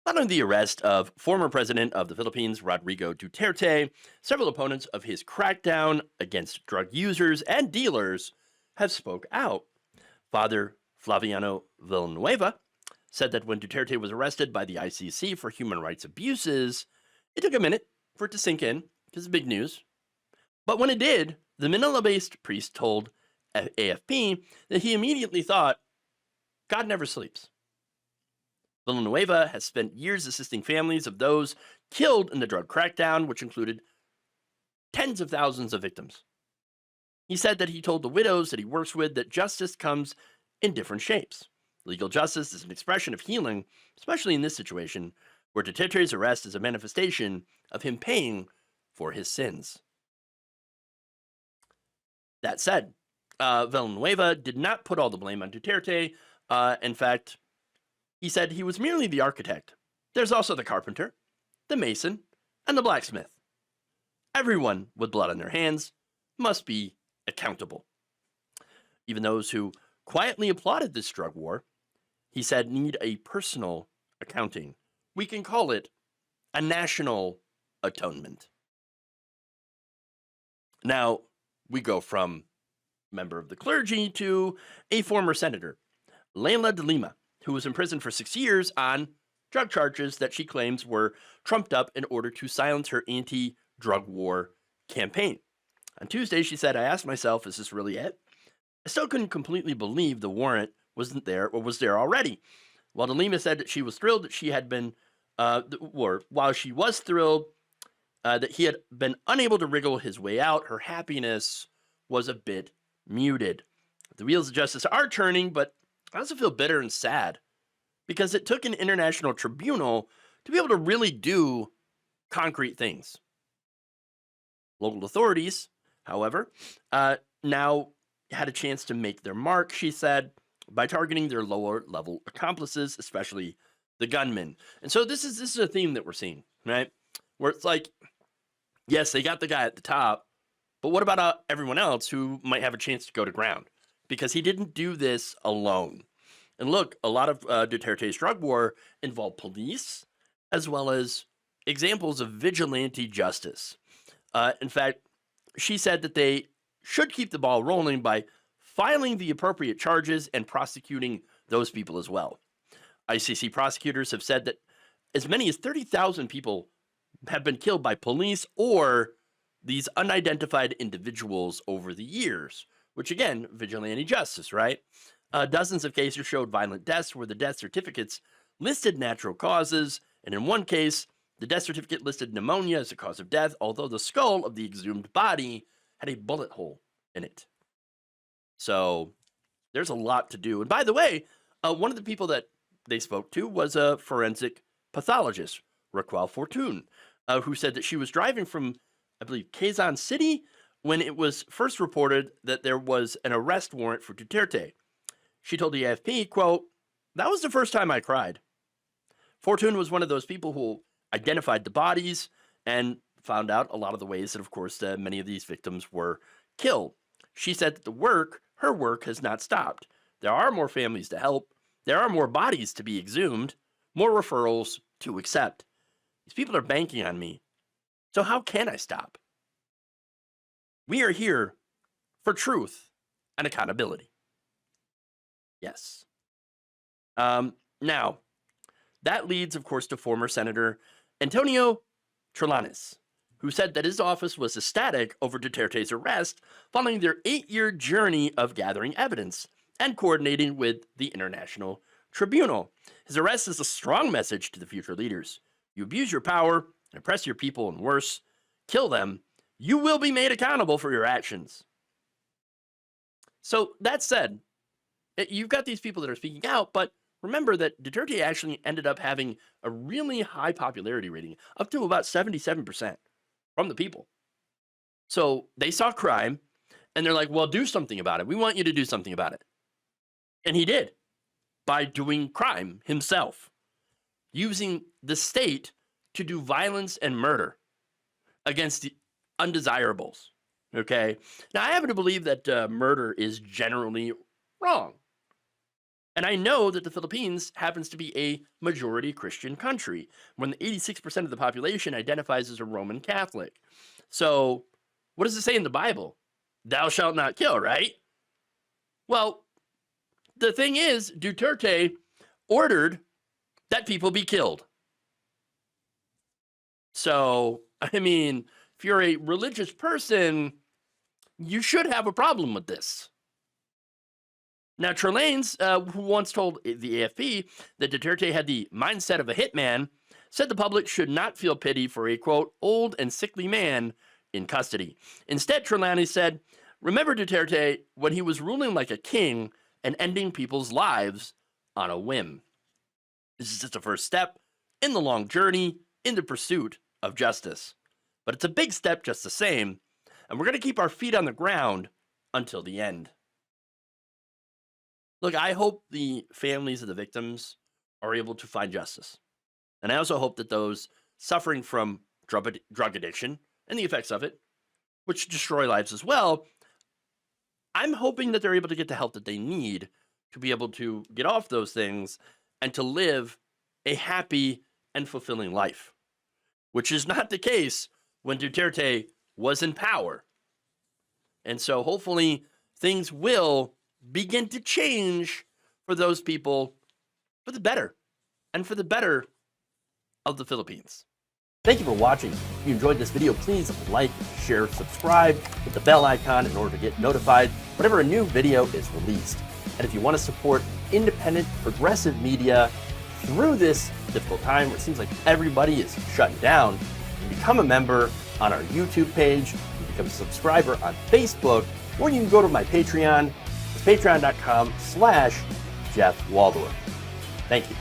Following the arrest of former president of the Philippines, Rodrigo Duterte, several opponents of his crackdown against drug users and dealers have spoke out. Father Flaviano Villanueva said that when Duterte was arrested by the ICC for human rights abuses, it took a minute for it to sink in because it's big news. But when it did, the Manila-based priest told AFP that he immediately thought, God never sleeps. Villanueva has spent years assisting families of those killed in the drug crackdown, which included tens of thousands of victims. He said that he told the widows that he works with that justice comes in different shapes. Legal justice is an expression of healing, especially in this situation, where Duterte's arrest is a manifestation of him paying for his sins. That said, Villanueva did not put all the blame on Duterte. In fact, he said he was merely the architect. There's also the carpenter, the mason, and the blacksmith. Everyone with blood on their hands must be accountable. Even those who quietly applauded this drug war, he said, need a personal accounting. We can call it a national atonement. Now, we go from member of the clergy to a former senator, Leila de Lima, who was imprisoned for 6 years on drug charges that she claims were trumped up in order to silence her anti-drug war campaign. On Tuesday, she said, I asked myself, is this really it? I still couldn't completely believe the warrant wasn't there or was there already. While de Lima said that she was thrilled that she had been, while she was thrilled that he had been unable to wriggle his way out, her happiness was a bit muted. The wheels of justice are turning, but I also feel bitter and sad because it took an international tribunal to be able to really do concrete things. Local authorities, however, now had a chance to make their mark, she said, by targeting their lower level accomplices, especially the gunmen. And so this is a theme that we're seeing, right? Where it's like, yes, they got the guy at the top, but what about everyone else who might have a chance to go to ground? Because he didn't do this alone. And look, a lot of Duterte's drug war involved police, as well as examples of vigilante justice. In fact, she said that they should keep the ball rolling by filing the appropriate charges and prosecuting those people as well. ICC prosecutors have said that as many as 30,000 people have been killed by police or these unidentified individuals over the years, which again, vigilante justice, right? Dozens of cases showed violent deaths where the death certificates listed natural causes, and in one case, the death certificate listed pneumonia as the cause of death, although the skull of the exhumed body had a bullet hole in it. So there's a lot to do. And by the way, one of the people that they spoke to was a forensic pathologist, Raquel Fortune, who said that she was driving from, I believe, Quezon City when it was first reported that there was an arrest warrant for Duterte. She told the AFP, quote, that was the first time I cried. Fortune was one of those people who identified the bodies and found out a lot of the ways that, of course, many of these victims were killed. She said that her work has not stopped. There are more families to help. There are more bodies to be exhumed, more referrals to accept. These people are banking on me. So how can I stop? We are here for truth and accountability. Yes. Now, that leads, of course, to former Senator Antonio Trillanes, who said that his office was ecstatic over Duterte's arrest following their 8-year journey of gathering evidence and coordinating with the International Tribunal. His arrest is a strong message to the future leaders. You abuse your power and oppress your people, and worse, kill them, you will be made accountable for your actions. So that said, you've got these people that are speaking out, but remember that Duterte actually ended up having a really high popularity rating, up to about 77% from the people. So they saw crime, and they're like, well, do something about it. We want you to do something about it. And he did, by doing crime himself, using the state to do violence and murder against the undesirables. Okay? Now, I happen to believe that murder is generally wrong. And I know that the Philippines happens to be a majority Christian country, when 86% of the population identifies as a Roman Catholic. So, what does it say in the Bible? Thou shalt not kill, right? Well, the thing is, Duterte ordered that people be killed. So, I mean, if you're a religious person, you should have a problem with this. Now, Trelanes, who once told the AFP that Duterte had the mindset of a hitman, said the public should not feel pity for a, quote, old and sickly man in custody. Instead, Trelanes said, remember Duterte when he was ruling like a king and ending people's lives on a whim. This is just a first step in the long journey in the pursuit of justice. But it's a big step just the same, and we're going to keep our feet on the ground until the end. Look, I hope the families of the victims are able to find justice. And I also hope that those suffering from drug addiction and the effects of it, which destroy lives as well, I'm hoping that they're able to get the help that they need to be able to get off those things and to live a happy and fulfilling life, which is not the case when Duterte was in power. And so hopefully things will begin to change for those people for the better and for the better of the Philippines. Thank you for watching. If you enjoyed this video, please like, share, subscribe, hit the bell icon in order to get notified whenever a new video is released. And if you want to support independent, progressive media through this difficult time where it seems like everybody is shutting down, you can become a member on our YouTube page, you can become a subscriber on Facebook, or you can go to my Patreon. Patreon.com/Jeff Waldorf. Thank you.